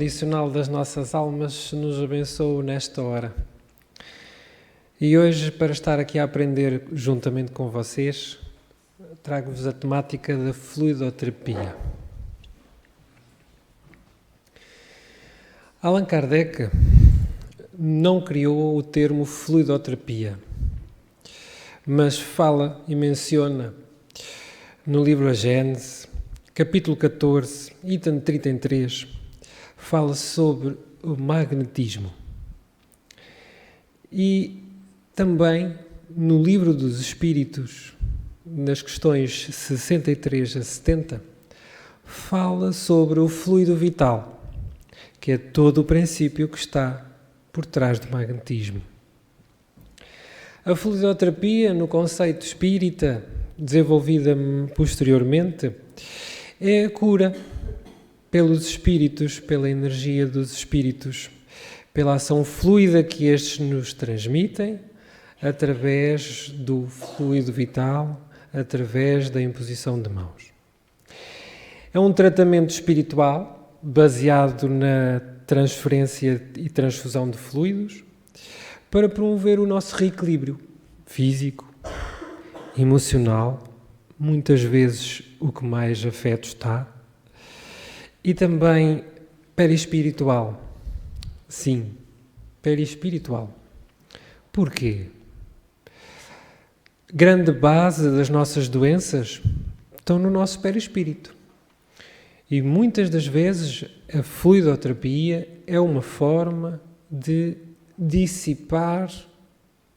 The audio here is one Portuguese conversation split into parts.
incondicional das nossas almas nos abençoe nesta hora. E hoje, para estar aqui a aprender juntamente com vocês, trago-vos a temática da fluidoterapia. Allan Kardec não criou o termo fluidoterapia, mas fala e menciona no livro A Gênese, capítulo 14, item 33, fala sobre o magnetismo. E também no livro dos Espíritos, nas questões 63 a 70, fala sobre o fluido vital, que é todo o princípio que está por trás do magnetismo. A fluidoterapia, no conceito espírita, desenvolvida posteriormente, é a cura pelos espíritos, pela energia dos espíritos, pela ação fluida que estes nos transmitem, através do fluido vital, através da imposição de mãos. É um tratamento espiritual baseado na transferência e transfusão de fluidos para promover o nosso reequilíbrio físico, emocional, muitas vezes o que mais afeto está, e também perispiritual. Sim, perispiritual. Porquê? Grande base das nossas doenças estão no nosso perispírito. E muitas das vezes a fluidoterapia é uma forma de dissipar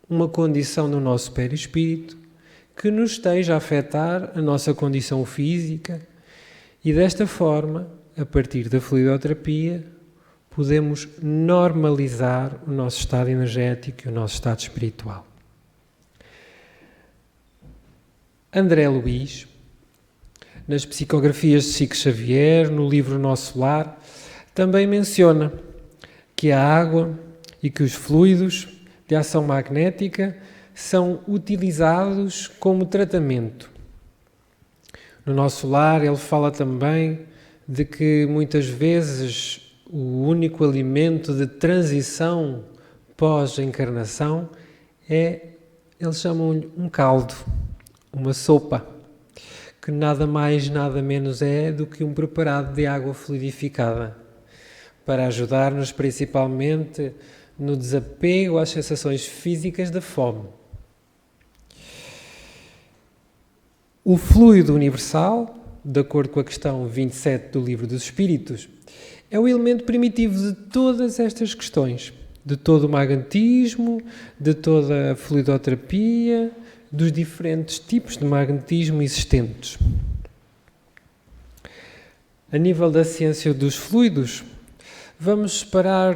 uma condição do nosso perispírito que nos esteja a afetar a nossa condição física, e desta forma, a partir da fluidoterapia, podemos normalizar o nosso estado energético e o nosso estado espiritual. André Luiz, nas psicografias de Chico Xavier, no livro Nosso Lar, também menciona que a água e que os fluidos de ação magnética são utilizados como tratamento. No Nosso Lar, ele fala também de que muitas vezes o único alimento de transição pós-encarnação é, eles chamam-lhe um caldo, uma sopa, que nada mais, nada menos é do que um preparado de água fluidificada, para ajudar-nos principalmente no desapego às sensações físicas da fome. O fluido universal, de acordo com a questão 27 do Livro dos Espíritos, é o elemento primitivo de todas estas questões, de todo o magnetismo, de toda a fluidoterapia, dos diferentes tipos de magnetismo existentes. A nível da ciência dos fluidos, vamos separar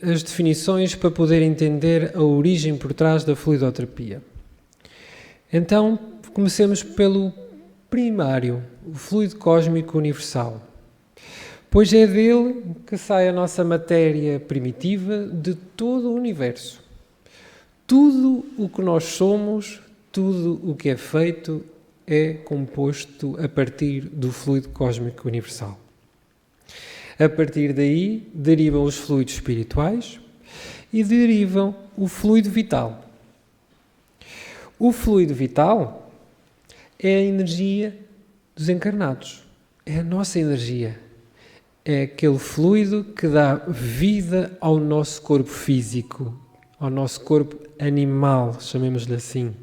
as definições para poder entender a origem por trás da fluidoterapia. Então, comecemos pelo primário, o fluido cósmico universal, pois é dele que sai a nossa matéria primitiva de todo o universo. Tudo o que nós somos, tudo o que é feito, é composto a partir do fluido cósmico universal. A partir daí, derivam os fluidos espirituais e derivam o fluido vital. O fluido vital é a energia dos encarnados, é a nossa energia. É aquele fluido que dá vida ao nosso corpo físico, ao nosso corpo animal, chamemos-lhe assim.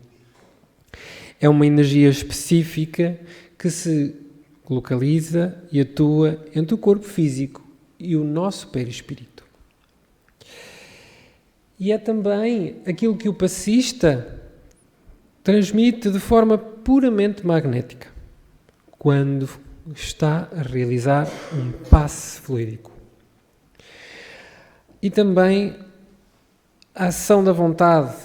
É uma energia específica que se localiza e atua entre o corpo físico e o nosso perispírito. E é também aquilo que o passista transmite de forma puramente magnética, quando está a realizar um passe fluídico. E também a ação da vontade,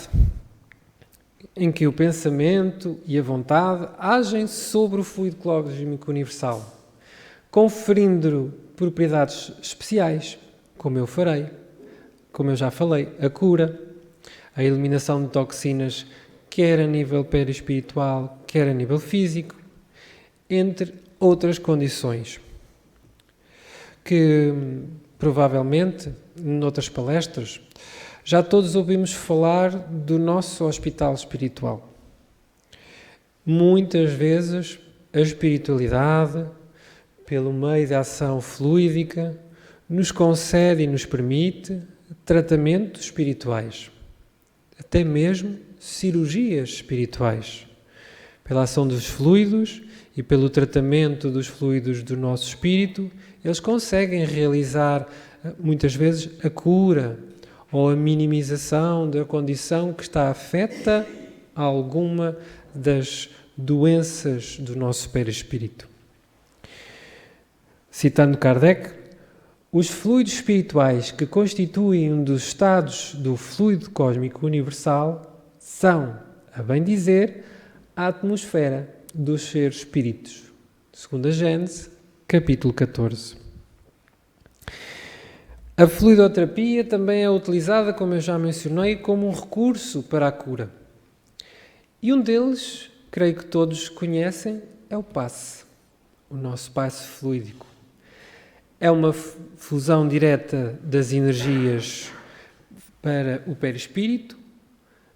em que o pensamento e a vontade agem sobre o fluido cósmico universal, conferindo propriedades especiais, como eu já falei, a cura, a eliminação de toxinas, quer a nível perispiritual, quer a nível físico, entre outras condições que provavelmente, noutras palestras, já todos ouvimos falar do nosso hospital espiritual. Muitas vezes a espiritualidade, pelo meio da ação fluídica, nos concede e nos permite tratamentos espirituais, até mesmo cirurgias espirituais, pela ação dos fluidos e pelo tratamento dos fluidos do nosso espírito, eles conseguem realizar muitas vezes a cura ou a minimização da condição que está afeta a alguma das doenças do nosso perispírito. Citando Kardec, os fluidos espirituais que constituem um dos estados do fluido cósmico universal são, a bem dizer, a atmosfera dos seres espíritos. Segundo a Gênese, capítulo 14. A fluidoterapia também é utilizada, como eu já mencionei, como um recurso para a cura. E um deles, creio que todos conhecem, é o passe, o nosso passe fluídico. É uma fusão direta das energias para o perispírito,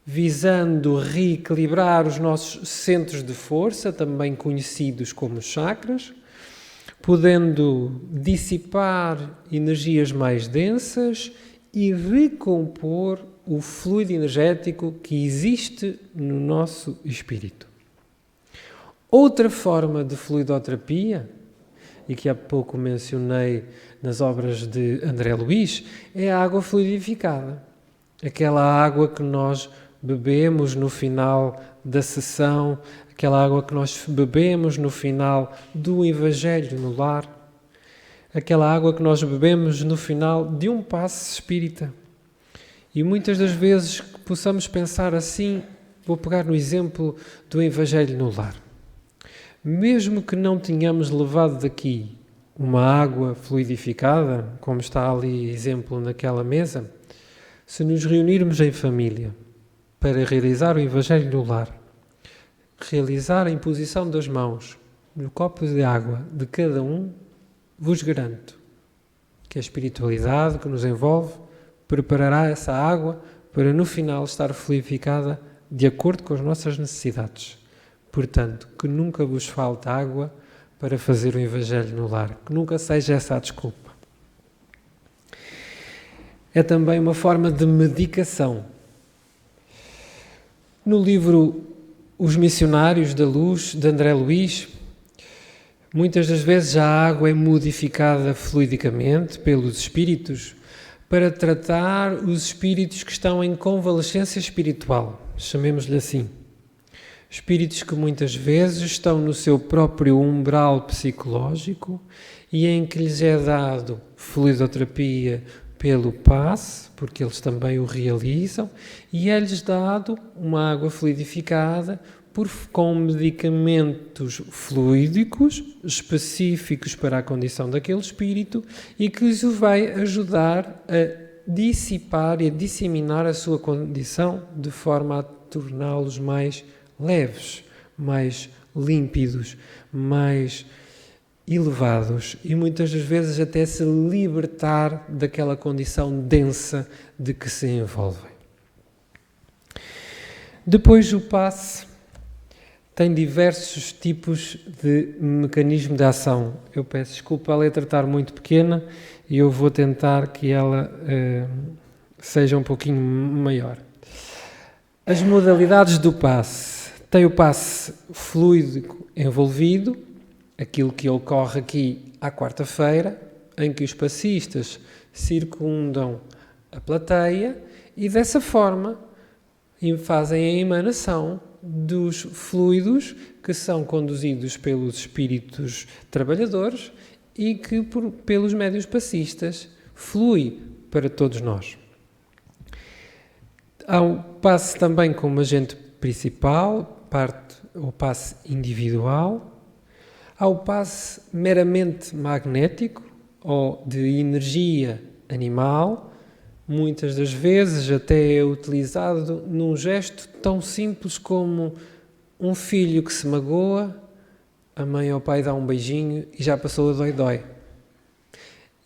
visando reequilibrar os nossos centros de força, também conhecidos como chakras, podendo dissipar energias mais densas e recompor o fluido energético que existe no nosso espírito. Outra forma de fluidoterapia, e que há pouco mencionei nas obras de André Luiz, é a água fluidificada. Aquela água que nós bebemos no final da sessão, aquela água que nós bebemos no final do Evangelho no lar, aquela água que nós bebemos no final de um passe espírita. E muitas das vezes que possamos pensar assim, vou pegar no exemplo do Evangelho no lar. Mesmo que não tenhamos levado daqui uma água fluidificada, como está ali exemplo naquela mesa, se nos reunirmos em família para realizar o Evangelho no lar, realizar a imposição das mãos no copo de água de cada um, vos garanto que a espiritualidade que nos envolve preparará essa água para no final estar fluidificada de acordo com as nossas necessidades. Portanto, que nunca vos falte água para fazer o Evangelho no lar, que nunca seja essa a desculpa. É também uma forma de medicação. No livro Os Missionários da Luz, de André Luiz, muitas das vezes a água é modificada fluidicamente pelos espíritos para tratar os espíritos que estão em convalescência espiritual, chamemos-lhe assim. Espíritos que muitas vezes estão no seu próprio umbral psicológico e em que lhes é dado fluidoterapia pelo passe, porque eles também o realizam, e é-lhes dado uma água fluidificada com medicamentos fluídicos específicos para a condição daquele espírito e que lhes vai ajudar a dissipar e a disseminar a sua condição de forma a torná-los mais leves, mais límpidos, mais elevados e muitas das vezes até se libertar daquela condição densa de que se envolvem. Depois o passe tem diversos tipos de mecanismo de ação. Eu peço desculpa, a letra está muito pequena e eu vou tentar que ela seja um pouquinho maior. As modalidades do passe. Tem o passe fluídico envolvido, aquilo que ocorre aqui à quarta-feira, em que os passistas circundam a plateia e dessa forma fazem a emanação dos fluidos que são conduzidos pelos espíritos trabalhadores e que pelos médiuns passistas flui para todos nós. Há um passe também como agente principal, o passe individual. Há o passe meramente magnético ou de energia animal, muitas das vezes até é utilizado num gesto tão simples como um filho que se magoa, a mãe ou o pai dá um beijinho e já passou a dói-dói.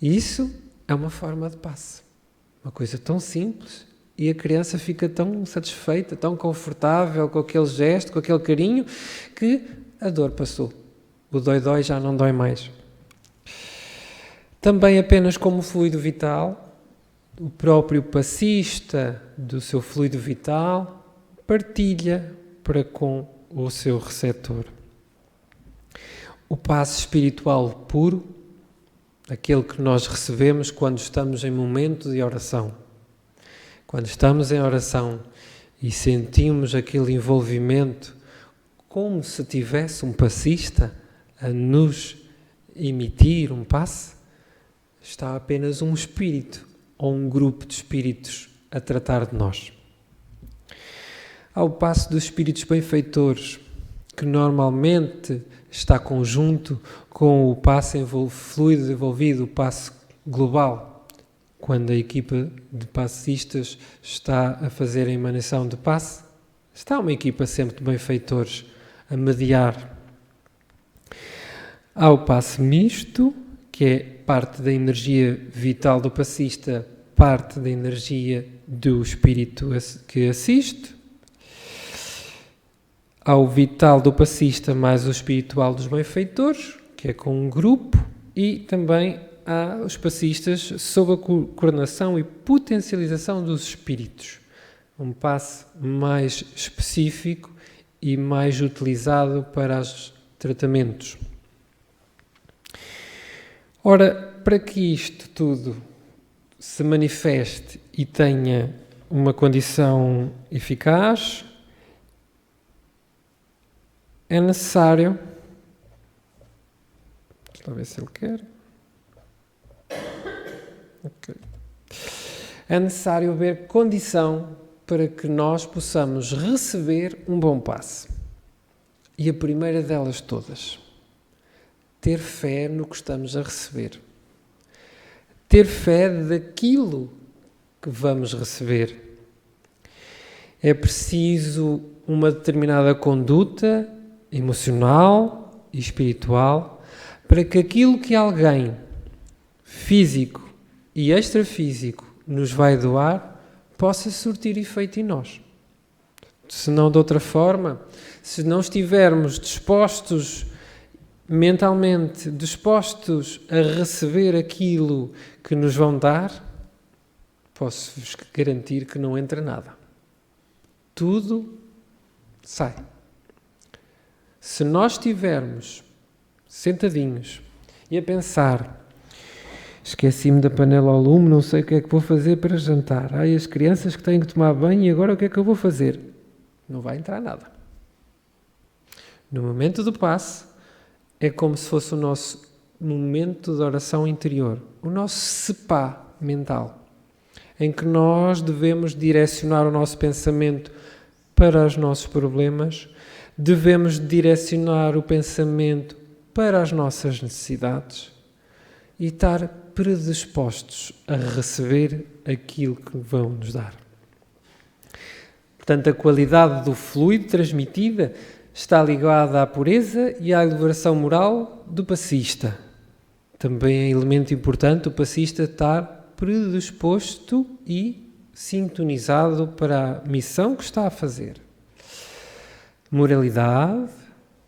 Isso é uma forma de passe. Uma coisa tão simples e a criança fica tão satisfeita, tão confortável com aquele gesto, com aquele carinho, que a dor passou. O dói-dói já não dói mais. Também apenas como fluido vital, o próprio passista do seu fluido vital partilha para com o seu receptor. O passe espiritual puro, aquele que nós recebemos quando estamos em momento de oração. Quando estamos em oração e sentimos aquele envolvimento como se tivesse um passista a nos emitir um passe, está apenas um espírito ou um grupo de espíritos a tratar de nós. Há o passe dos espíritos benfeitores, que normalmente está conjunto com o passe fluido envolvido, o passe global, quando a equipa de passistas está a fazer a emanação de passe, está uma equipa sempre de benfeitores a mediar. Há o passe misto, que é parte da energia vital do passista, parte da energia do espírito que assiste. Há o vital do passista mais o espiritual dos benfeitores, que é com um grupo, e também há os passistas sob a coordenação e potencialização dos espíritos. Um passe mais específico e mais utilizado para os tratamentos. Ora, para que isto tudo se manifeste e tenha uma condição eficaz, é necessário, deixa eu ver se ele quer, okay. É necessário haver condição para que nós possamos receber um bom passe. E a primeira delas todas, ter fé no que estamos a receber. Ter fé daquilo que vamos receber. É preciso uma determinada conduta emocional e espiritual para que aquilo que alguém físico e extrafísico nos vai doar possa surtir efeito em nós. Se não de outra forma, se não estivermos dispostos mentalmente, dispostos a receber aquilo que nos vão dar, posso-vos garantir que não entra nada. Tudo sai. Se nós estivermos sentadinhos e a pensar, esqueci-me da panela ao lume, não sei o que é que vou fazer para jantar. Ai, as crianças que têm que tomar banho e agora o que é que eu vou fazer? Não vai entrar nada. No momento do passe, é como se fosse o nosso momento de oração interior, o nosso spa mental, em que nós devemos direcionar o nosso pensamento para os nossos problemas, devemos direcionar o pensamento para as nossas necessidades e estar predispostos a receber aquilo que vão nos dar. Portanto, a qualidade do fluido transmitida está ligada à pureza e à elevação moral do passista. Também é elemento importante o passista estar predisposto e sintonizado para a missão que está a fazer. Moralidade,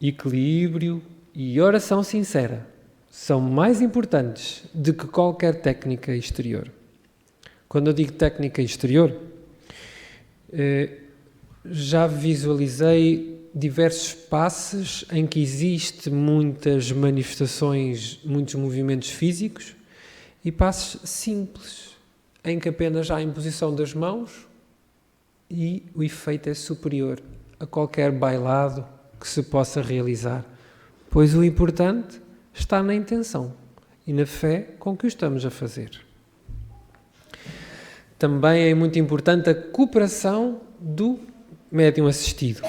equilíbrio e oração sincera são mais importantes do que qualquer técnica exterior. Quando eu digo técnica exterior, já visualizei diversos passes em que existe muitas manifestações, muitos movimentos físicos e passes simples, em que apenas há a imposição das mãos e o efeito é superior a qualquer bailado que se possa realizar, pois o importante está na intenção e na fé com que o estamos a fazer. Também é muito importante a cooperação do médium assistido.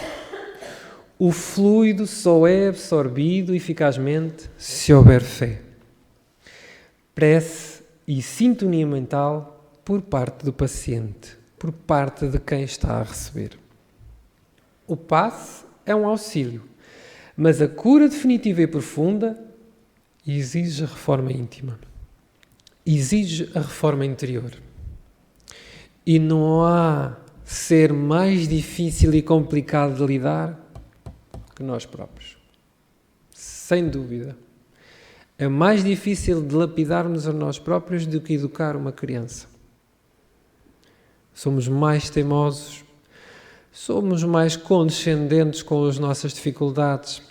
O fluido só é absorvido eficazmente se houver fé, prece e sintonia mental por parte do paciente, por parte de quem está a receber. O passe é um auxílio, mas a cura definitiva e profunda exige reforma íntima. exige a reforma interior. E não há ser mais difícil e complicado de lidar que nós próprios. Sem dúvida. É mais difícil de lapidarmos a nós próprios do que educar uma criança. Somos mais teimosos, somos mais condescendentes com as nossas dificuldades.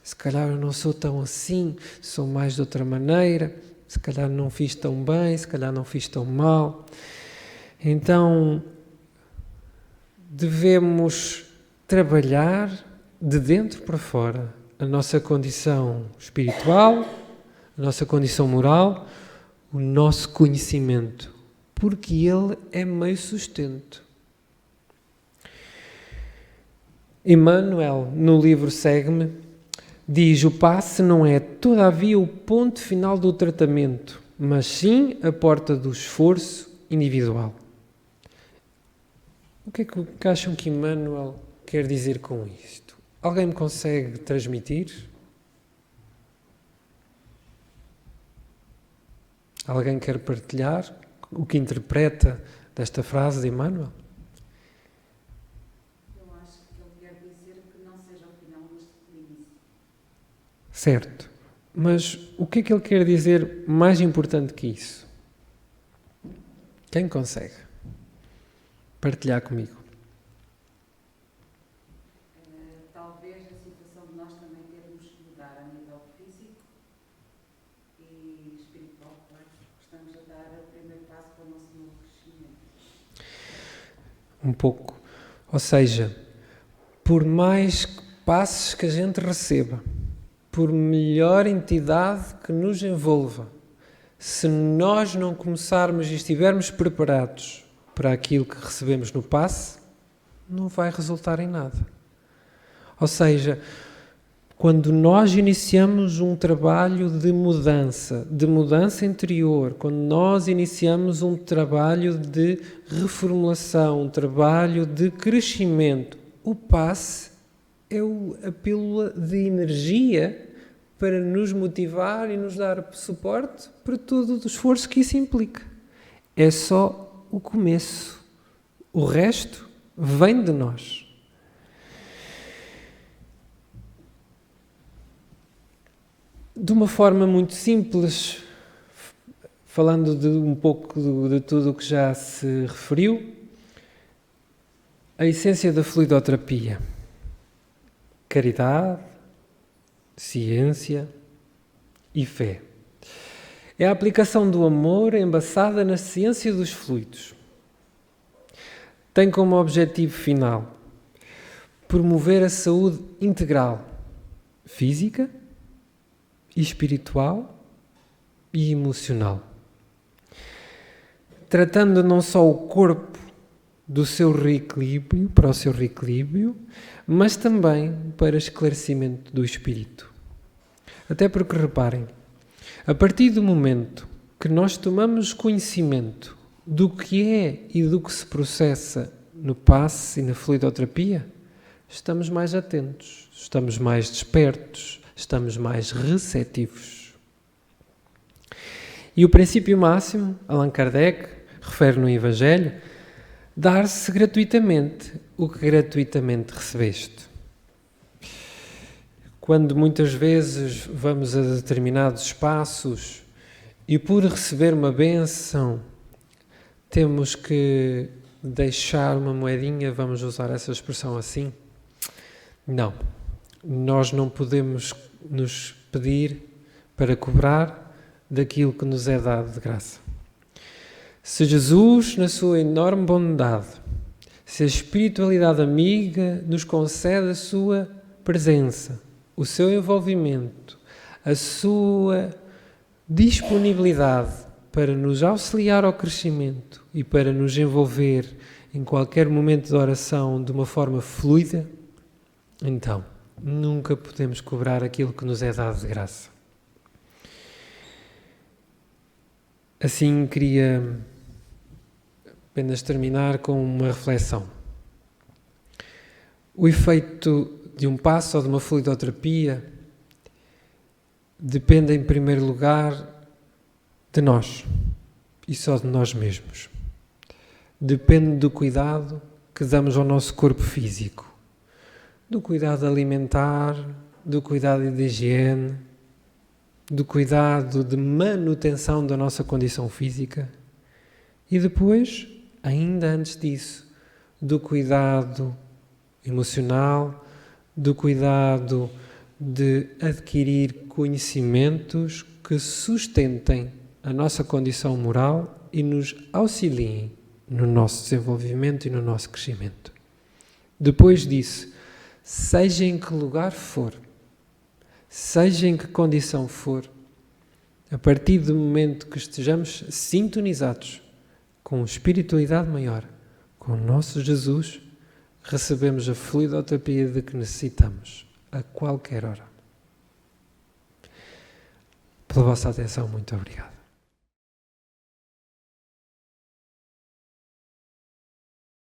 Se calhar eu não sou tão assim, sou mais de outra maneira, se calhar não fiz tão bem, se calhar não fiz tão mal. Então, devemos trabalhar de dentro para fora a nossa condição espiritual, a nossa condição moral, o nosso conhecimento, porque ele é meio sustento. Emmanuel, no livro Segue-me, diz: o passe não é, todavia, o ponto final do tratamento, mas sim a porta do esforço individual. O que é que acham que Emmanuel quer dizer com isto? Alguém me consegue transmitir? Alguém quer partilhar o que interpreta desta frase de Emmanuel? Eu acho que ele quer dizer que não seja o final, mas o início. Certo. Mas o que é que ele quer dizer mais importante que isso? Quem consegue partilhar comigo? Talvez a situação de nós também termos que mudar a nível físico e espiritual, claro. Estamos a dar o primeiro passo para o nosso novo crescimento. Um pouco. Ou seja, por mais passos que a gente receba, por melhor entidade que nos envolva, se nós não começarmos e estivermos preparados para aquilo que recebemos no passe, não vai resultar em nada. Ou seja, quando nós iniciamos um trabalho de mudança interior, quando nós iniciamos um trabalho de reformulação, um trabalho de crescimento, o passe é a pílula de energia para nos motivar e nos dar suporte para todo o esforço que isso implica. É só o começo. O resto vem de nós. De uma forma muito simples, falando de um pouco de tudo o que já se referiu, a essência da fluidoterapia: caridade, ciência e fé. É a aplicação do amor embasada na ciência dos fluidos. Tem como objetivo final promover a saúde integral, física, espiritual e emocional, tratando não só o corpo do seu reequilíbrio, para o seu reequilíbrio, mas também para esclarecimento do espírito. Até porque, reparem, a partir do momento que nós tomamos conhecimento do que é e do que se processa no passe e na fluidoterapia, estamos mais atentos, estamos mais despertos, estamos mais receptivos. E o princípio máximo, Allan Kardec refere no Evangelho, dar-se gratuitamente o que gratuitamente recebeste. Quando muitas vezes vamos a determinados espaços e por receber uma bênção temos que deixar uma moedinha, vamos usar essa expressão assim? Não. Nós não podemos nos pedir para cobrar daquilo que nos é dado de graça. Se Jesus, na sua enorme bondade, se a espiritualidade amiga nos concede a sua presença, o seu envolvimento, a sua disponibilidade para nos auxiliar ao crescimento e para nos envolver em qualquer momento de oração de uma forma fluida, então nunca podemos cobrar aquilo que nos é dado de graça. Assim, queria apenas terminar com uma reflexão. O efeito de um passo ou de uma fluidoterapia depende, em primeiro lugar, de nós, e só de nós mesmos. Depende do cuidado que damos ao nosso corpo físico, do cuidado alimentar, do cuidado de higiene, do cuidado de manutenção da nossa condição física e depois, ainda antes disso, do cuidado emocional, do cuidado de adquirir conhecimentos que sustentem a nossa condição moral e nos auxiliem no nosso desenvolvimento e no nosso crescimento. Depois disso, seja em que lugar for, seja em que condição for, a partir do momento que estejamos sintonizados com espiritualidade maior, com o nosso Jesus, recebemos a fluidoterapia de que necessitamos, a qualquer hora. Pela vossa atenção, muito obrigado.